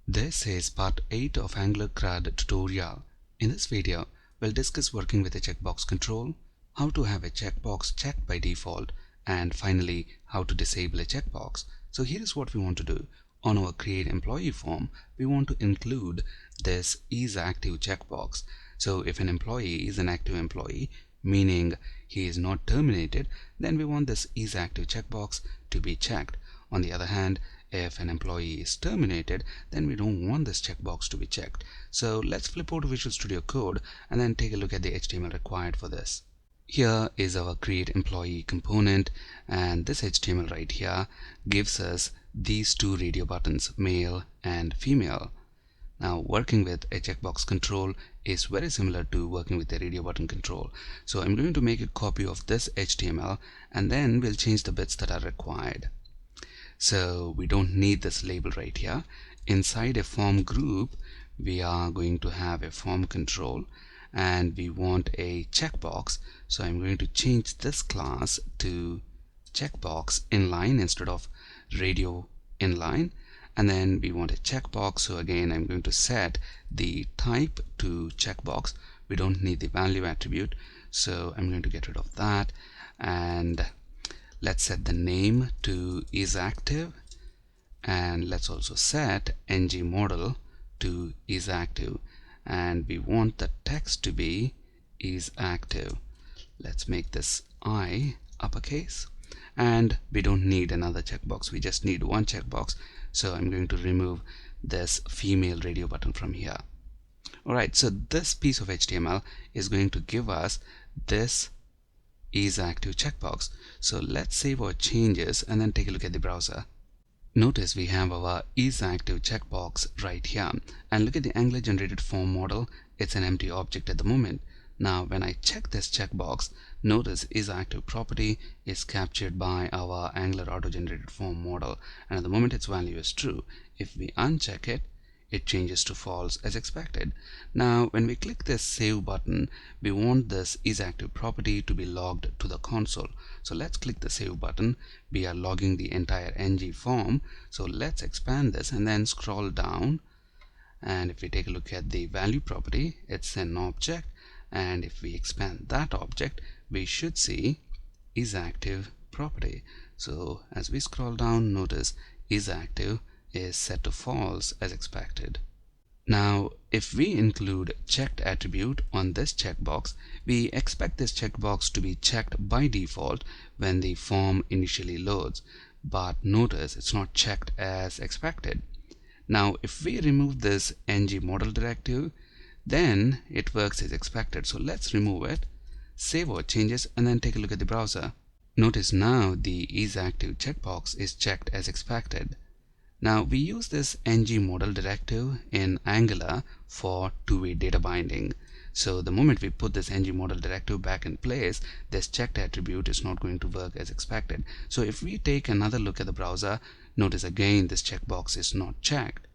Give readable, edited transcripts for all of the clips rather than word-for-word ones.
This is part 8 of Angular CRUD tutorial. In this video, we'll discuss working with a checkbox control, how to have a checkbox checked by default, and finally, how to disable a checkbox. So here's what we want to do. On our create employee form, we want to include this is active checkbox. So if an employee is an active employee, meaning he is not terminated, then we want this is active checkbox to be checked. On the other hand, if an employee is terminated, then we don't want this checkbox to be checked. So let's flip over to Visual Studio Code and then take a look at the HTML required for this. Here is our create employee component, and this HTML right here gives us these two radio buttons, male and female. Now, working with a checkbox control is very similar to working with a radio button control. So I'm going to make a copy of this HTML and then we'll change the bits that are required. So we don't need this label right here. Inside a form group, we are going to have a form control and we want a checkbox. So I'm going to change this class to checkbox inline instead of radio inline. And then we want a checkbox. So again, I'm going to set the type to checkbox. We don't need the value attribute. So I'm going to get rid of that. And let's set the name to is active, and let's also set ng model to is active, and we want the text to be is active. Let's make this I uppercase, and we don't need another checkbox, we just need one checkbox. So I'm going to remove this female radio button from here. Alright, so this piece of HTML is going to give us this is active checkbox. So let's save our changes and then take a look at the browser. Notice we have our is active checkbox right here, and look at the Angular generated form model. It's an empty object at the moment. Now when I check this checkbox, notice is active property is captured by our Angular auto generated form model, and at the moment its value is true. If we uncheck it, it changes to false as expected. Now when we click this save button, we want this is active property to be logged to the console. So let's click the save button. We are logging the entire ng form. So let's expand this and then scroll down, and if we take a look at the value property, it's an object, and if we expand that object, we should see is active property. So as we scroll down, notice is active is set to false as expected. Now if we include checked attribute on this checkbox, we expect this checkbox to be checked by default when the form initially loads, but notice it's not checked as expected. Now if we remove this ng model directive, then it works as expected. So let's remove it, save our changes, and then take a look at the browser. Notice now the is active checkbox is checked as expected. Now we use this ng model directive in Angular for two-way data binding. So the moment we put this ng model directive back in place, this checked attribute is not going to work as expected. So if we take another look at the browser, notice again this checkbox is not checked.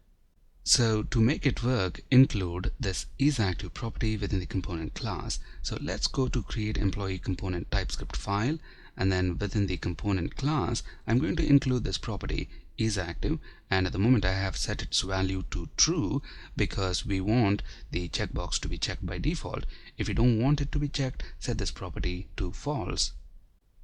So to make it work, include this is active property within the component class. So let's go to create employee component TypeScript file, and then within the component class, I'm going to include this property is active, and at the moment I have set its value to true because we want the checkbox to be checked by default. If you don't want it to be checked, set this property to false.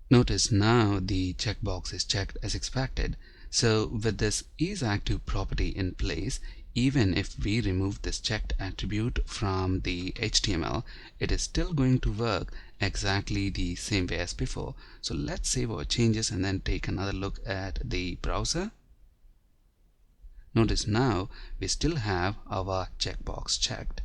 Notice now the checkbox is checked as expected. So with this is active property in place, even if we remove this checked attribute from the HTML, it is still going to work exactly the same way as before. So let's save our changes and then take another look at the browser. Notice now we still have our checkbox checked.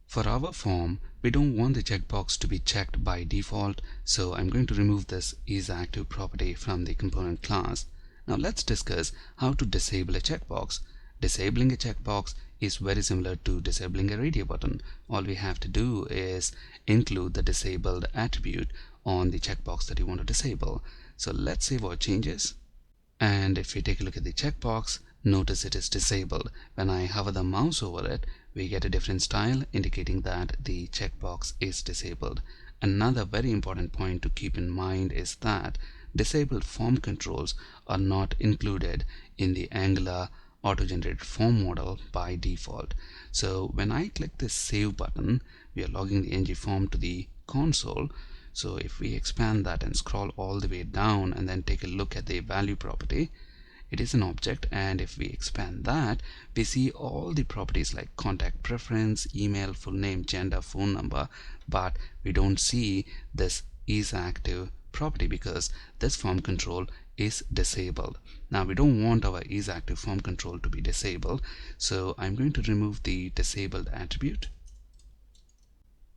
For our form, we don't want the checkbox to be checked by default, so I'm going to remove this is active property from the component class. Now let's discuss how to disable a checkbox. Disabling a checkbox is very similar to disabling a radio button. All we have to do is include the disabled attribute on the checkbox that you want to disable. So let's save our changes, and if we take a look at the checkbox, notice it is disabled. When I hover the mouse over it, we get a different style indicating that the checkbox is disabled. Another very important point to keep in mind is that disabled form controls are not included in the Angular auto-generated form model by default. So when I click this save button, we are logging the ng form to the console. So if we expand that and scroll all the way down and then take a look at the value property, it is an object, and if we expand that, we see all the properties like contact preference, email, full name, gender, phone number, but we don't see this is active property because this form control is disabled. Now we don't want our is active form control to be disabled, so I'm going to remove the disabled attribute.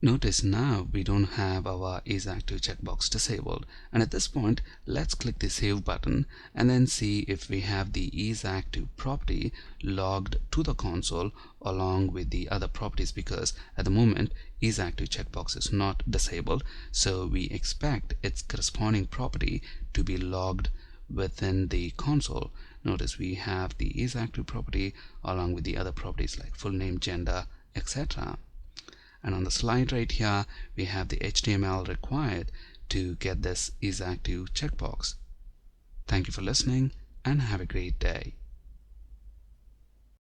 Notice now we don't have our is active checkbox disabled, and at this point let's click the save button and then see if we have the is active property logged to the console along with the other properties, because at the moment is active checkbox is not disabled, so we expect its corresponding property to be logged within the console. Notice we have the is active property along with the other properties like full name, gender, etc. And on the slide right here, we have the HTML required to get this is active checkbox. Thank you for listening and have a great day.